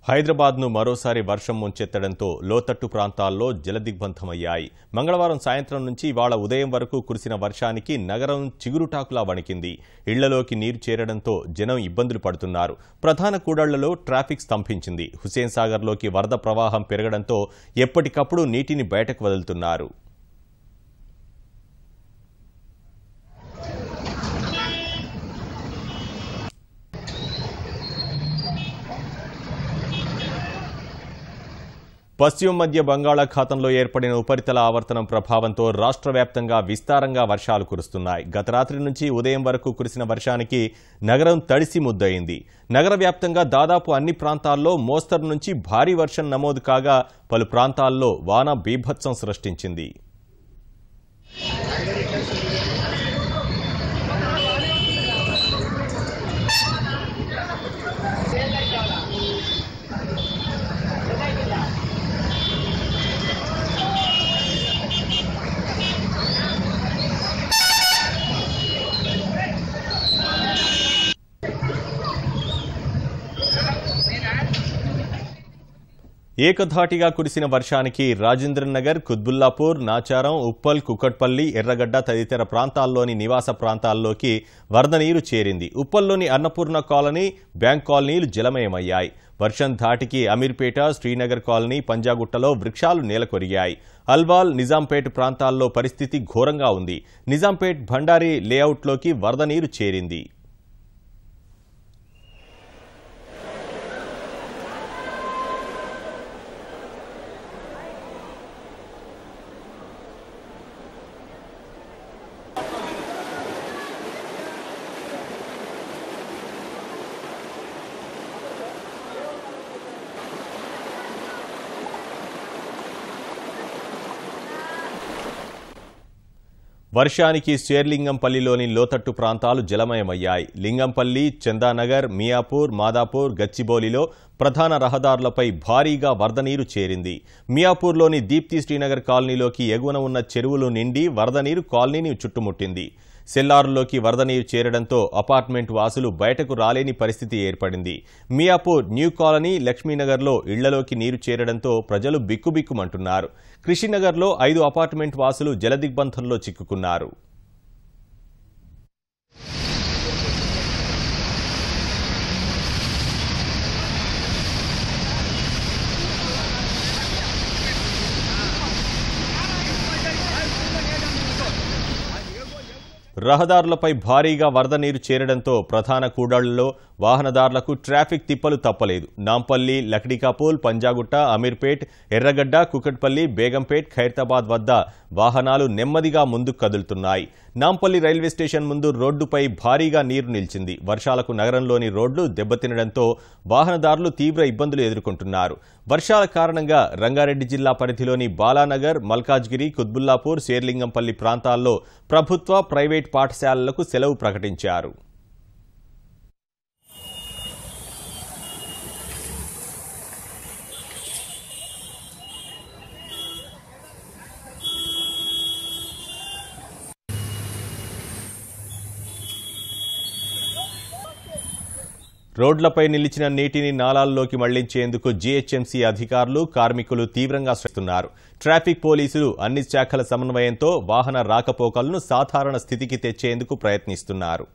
హైదరాబాద్ను మరోసారి వర్షం ముంచెత్తడంతో లోతట్టు ప్రాంతాల్లో జలదిగ్బంధమయ్యాయి. మంగళవారం సాయంత్రం నుంచి ఇవాళ ఉదయం వరకు కురిసిన వర్షానికి నగరం చిగురుటాకులా వణికింది. ఇళ్లలోకి నీరు చేరడంతో జనం ఇబ్బందులు పడుతున్నారు. ప్రధాన కూడళ్లలో ట్రాఫిక్ స్తంభించింది. హుస్సేన్ సాగర్లోకి వరద ప్రవాహం పెరగడంతో ఎప్పటికప్పుడు నీటిని బయటకు వదులుతున్నారు. పశ్చిమ మధ్య బంగాళాఖాతంలో ఏర్పడిన ఉపరితల ఆవర్తనం ప్రభావంతో రాష్ట్ర వ్యాప్తంగా విస్తారంగా వర్షాలు కురుస్తున్నాయి. గత రాత్రి నుంచి ఉదయం వరకు కురిసిన వర్షానికి నగరం తడిసి ముద్దయింది. నగర వ్యాప్తంగా దాదాపు అన్ని ప్రాంతాల్లో మోస్తరు నుంచి భారీ వర్షం నమోదు కాగా పలు ప్రాంతాల్లో వాన బీభత్సం సృష్టించింది. ఏకధాటిగా కురిసిన వర్షానికి రాజేంద్రనగర్, కుత్బుల్లాపూర్, నాచారం, ఉప్పల్, కుకట్పల్లి, ఎర్రగడ్డ తదితర ప్రాంతాల్లోని నివాస ప్రాంతాల్లోకి వరద నీరు చేరింది. ఉప్పల్లోని అన్నపూర్ణ కాలనీ, బ్యాంక్ కాలనీలు జలమయమయ్యాయి. వర్షం ధాటికి అమీర్పేట, శ్రీనగర్ కాలనీ, పంజాగుట్టలో వృక్షాలు నేలకొరిగాయి. అల్వాల్, నిజాంపేట్ ప్రాంతాల్లో పరిస్థితి ఘోరంగా ఉంది. నిజాంపేట్ భండారీ లేఅవుట్లోకి వరద నీరు చేరింది. వర్షానికి శేర్లింగంపల్లిలోని లోతట్టు ప్రాంతాలు జలమయమయ్యాయి. లింగంపల్లి, చందానగర్, మియాపూర్, మాదాపూర్, గచ్చిబౌలిలో ప్రధాన రహదారులపై భారీగా వరద నీరు చేరింది. మియాపూర్లోని దీప్తి శ్రీనగర్ కాలనీలోకి ఎగువన ఉన్న చెరువులు నిండి వరద నీరు కాలనీని చుట్టుముట్టింది. సెల్లారులోకి వరద నీరు చేరడంతో అపార్ట్మెంట్ వాసులు బయటకు రాలేని పరిస్థితి ఏర్పడింది. మియాపూర్ న్యూ కాలనీ, లక్ష్మీనగర్లో ఇళ్లలోకి నీరు చేరడంతో ప్రజలు బిక్కుబిక్కుమంటున్నారు. కృషినగర్లో 5 అపార్ట్మెంట్ వాసులు జలదిగ్బంధంలో చిక్కుకున్నారు. రహదారులపై భారీగా వరద నీరు చేరడంతో ప్రధాన కూడళ్లలో వాహనదారులకు ట్రాఫిక్ తిప్పలు తప్పలేదు. నాంపల్లి, లక్డీకాపూల్, పంజాగుట్ట, అమీర్పేట్, ఎర్రగడ్డ, కుకట్పల్లి, బేగంపేట్, ఖైరతాబాద్ వద్ద వాహనాలు నెమ్మదిగా ముందుకు కదులుతున్నాయి. నాంపల్లి రైల్వే స్టేషన్ ముందు రోడ్డుపై భారీగా నీరు నిలిచింది. వర్షాలకు నగరంలోని రోడ్లు దెబ్బతినడంతో వాహనదారులు తీవ్ర ఇబ్బందులు ఎదుర్కొంటున్నారు. వర్షాల కారణంగా రంగారెడ్డి జిల్లా పరిధిలోని బాలానగర్, మల్కాజ్గిరి, కుత్బుల్లాపూర్, శేర్లింగంపల్లి ప్రాంతాల్లో ప్రభుత్వ, ప్రైవేట్ పాఠశాలలకు సెలవు ప్రకటించారు. రోడ్లపై నిలిచిన నీటిని నాలాల్లోకి మళ్లించేందుకు జీహెచ్ఎంసీ అధికారులు, కార్మికులు తీవ్రంగా శ్రమిస్తున్నారు. ట్రాఫిక్ పోలీసులు అన్ని శాఖల సమన్వయంతో వాహన రాకపోకలను సాధారణ స్థితికి తెచ్చేందుకు ప్రయత్నిస్తున్నారు.